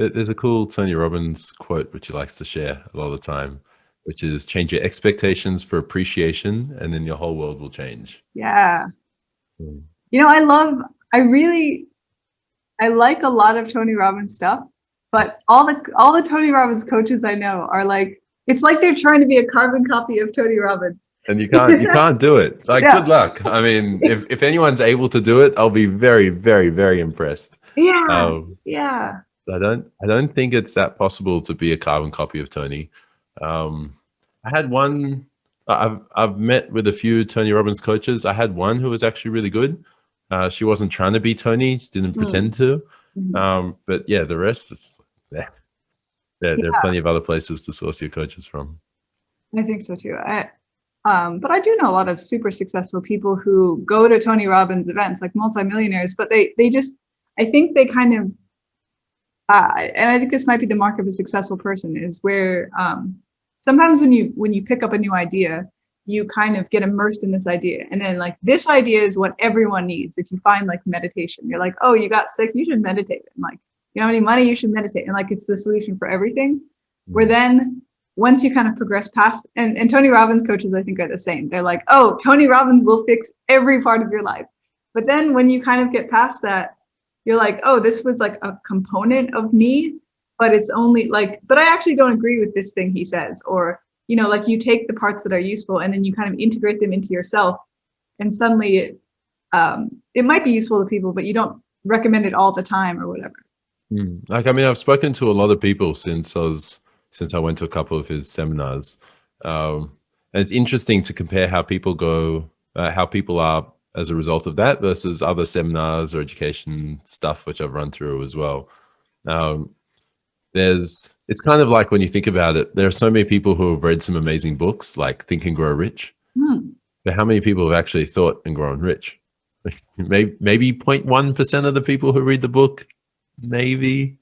There's a cool Tony Robbins quote which he likes to share a lot of the time, which is change your expectations for appreciation, and then your whole world will change. Yeah. Mm. You know, I like a lot of Tony Robbins stuff, but all the Tony Robbins coaches I know are like, it's like they're trying to be a carbon copy of Tony Robbins. And you can't do it. Like, Yeah. good luck. I mean, if anyone's able to do it, I'll be very, very, very impressed. Yeah. Um, Yeah. I don't think it's that possible to be a carbon copy of Tony. Um, I had one. I've met with a few Tony Robbins coaches. I had one who was actually really good. She wasn't trying to be Tony. She didn't pretend to. But yeah, the rest is yeah. There are Yeah, plenty of other places to source your coaches from. I think so too. But I do know a lot of super successful people who go to Tony Robbins events, like multimillionaires, but they just, I think they kind of, and I think this might be the mark of a successful person, is where sometimes when you pick up a new idea, you kind of get immersed in this idea, and then like this idea is what everyone needs. If you find like meditation, you're like, oh, you got sick, you should meditate, and like you don't have any money, you should meditate, and like it's the solution for everything. Where then once you kind of progress past, and Tony Robbins coaches I think are the same. They're like, oh, Tony Robbins will fix every part of your life. But then when you kind of get past that, you're like, oh, this was like a component of me, but it's only like, but I actually don't agree with this thing he says. Or, you know, like you take the parts that are useful and then you kind of integrate them into yourself. And suddenly it might be useful to people, but you don't recommend it all the time or whatever. Like, I mean, I've spoken to a lot of people since I went to a couple of his seminars, and it's interesting to compare how people are as a result of that versus other seminars or education stuff which I've run through as well. Um, it's kind of like when you think about it, there are so many people who have read some amazing books like Think and Grow Rich, but how many people have actually thought and grown rich? Maybe 0.1% of the people who read the book, maybe.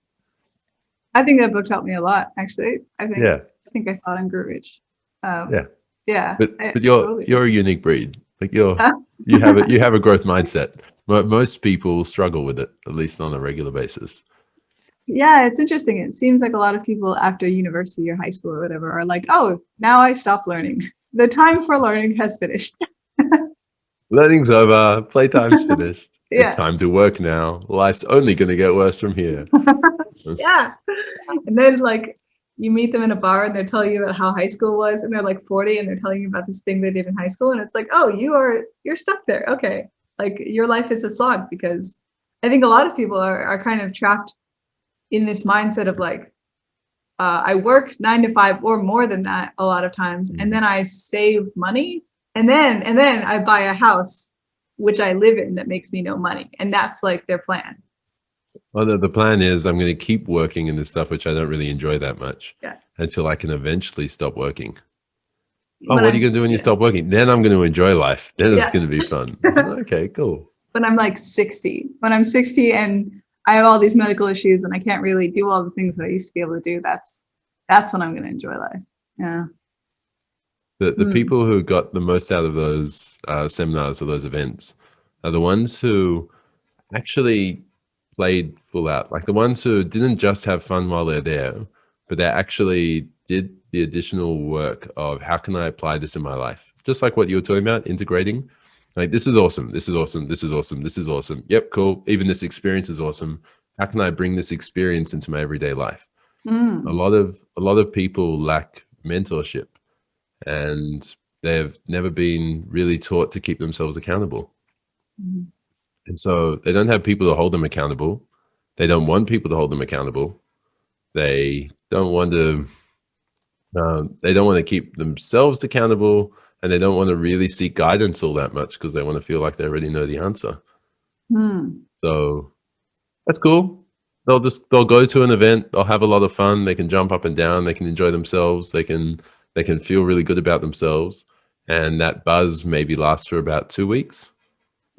I think that book helped me a lot, actually. Yeah. I think I thought and grew rich. Yeah. Yeah. But you're a unique breed. Like you have a growth mindset. Most people struggle with it, at least on a regular basis. Yeah, it's interesting. It seems like a lot of people after university or high school or whatever are like, oh, now I stopped learning. The time for learning has finished. Learning's over. Playtime's finished. It's Yeah. time to work now. Life's only going to get worse from here. Yeah. And then like you meet them in a bar and they're telling you about how high school was, and they're like 40 and they're telling you about this thing they did in high school, and it's like, oh, you're stuck there. Okay. Like your life is a slog, because I think a lot of people are kind of trapped in this mindset of like, I work 9 to 5 or more than that a lot of times, and then I save money, and then I buy a house which I live in that makes me no money, and that's like their plan. Well, the plan is I'm going to keep working in this stuff which I don't really enjoy that much, until I can eventually stop working. Oh, what are you going to do when you stop working? Then I'm going to enjoy life. Then it's going to be fun. Okay, cool. When I'm like 60, and I have all these medical issues and I can't really do all the things that I used to be able to do, that's when I'm going to enjoy life. Yeah. The people who got the most out of those seminars or those events are the ones who actually played full out. Like the ones who didn't just have fun while they're there, but they actually did the additional work of how can I apply this in my life? Just like what you were talking about, integrating. Like, this is awesome. This is awesome. This is awesome. This is awesome. Yep, cool. Even this experience is awesome. How can I bring this experience into my everyday life? A lot of people lack mentorship, and they've never been really taught to keep themselves accountable. And so they don't have people to hold them accountable. They don't want people to hold them accountable. They don't want to keep themselves accountable, and they don't want to really seek guidance all that much because they want to feel like they already know the answer. So that's cool. They'll go to an event. They'll have a lot of fun. They can jump up and down. They can enjoy themselves. They can feel really good about themselves. And that buzz maybe lasts for about 2 weeks.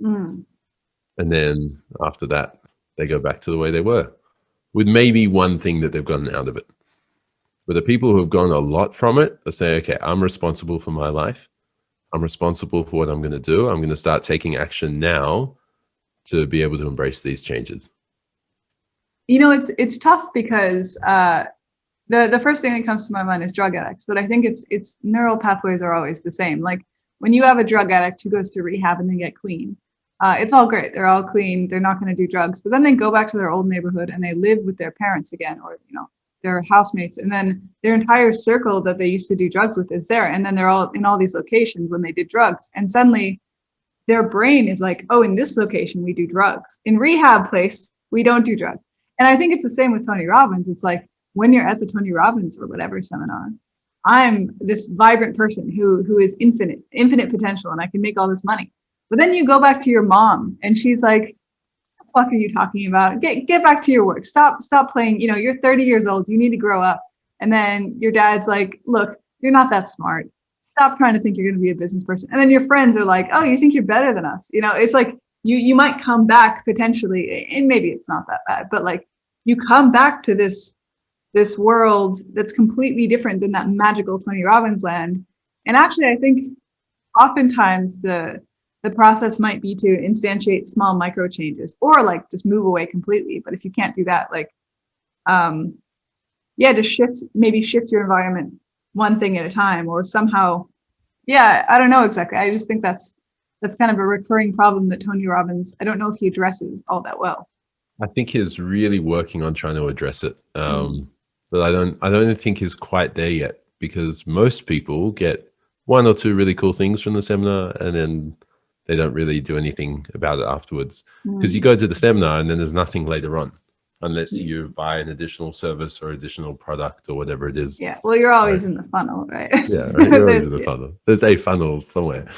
And then after that, they go back to the way they were, with maybe one thing that they've gotten out of it. But the people who have gotten a lot from it, they say, okay, I'm responsible for my life. I'm responsible for what I'm going to do. I'm going to start taking action now to be able to embrace these changes. it's tough because the first thing that comes to my mind is drug addicts, but I think it's neural pathways are always the same. Like when you have a drug addict who goes to rehab and they get clean, it's all great. They're all clean. They're not going to do drugs, but then they go back to their old neighborhood and they live with their parents again, or their housemates, and then their entire circle that they used to do drugs with is there, and then they're all in all these locations when they did drugs, and suddenly their brain is like, oh, in this location we do drugs. In rehab place we don't do drugs. And I think it's the same with Tony Robbins. It's like when you're at the Tony Robbins or whatever seminar, I'm this vibrant person who is infinite potential, and I can make all this money. But then you go back to your mom and she's like, what the fuck are you talking about? Get back to your work. Stop playing. You're 30 years old. You need to grow up. And then your dad's like, look, you're not that smart. Stop trying to think you're going to be a business person. And then your friends are like, oh, you think you're better than us. It's like you might come back potentially, and maybe it's not that bad, but like you come back to this world that's completely different than that magical Tony Robbins land. And actually, I think oftentimes the process might be to instantiate small micro changes, or like just move away completely. But if you can't do that, like, just shift your environment one thing at a time, or somehow, I don't know exactly. I just think that's kind of a recurring problem that Tony Robbins, I don't know if he addresses all that well. I think he's really working on trying to address it. But I don't think he's quite there yet, because most people get one or two really cool things from the seminar and then they don't really do anything about it afterwards. Because you go to the seminar and then there's nothing later on, unless you buy an additional service or additional product or whatever it is. Yeah, well, you're always in the funnel, right? Yeah, right? You're always in the funnel. There's a funnel somewhere.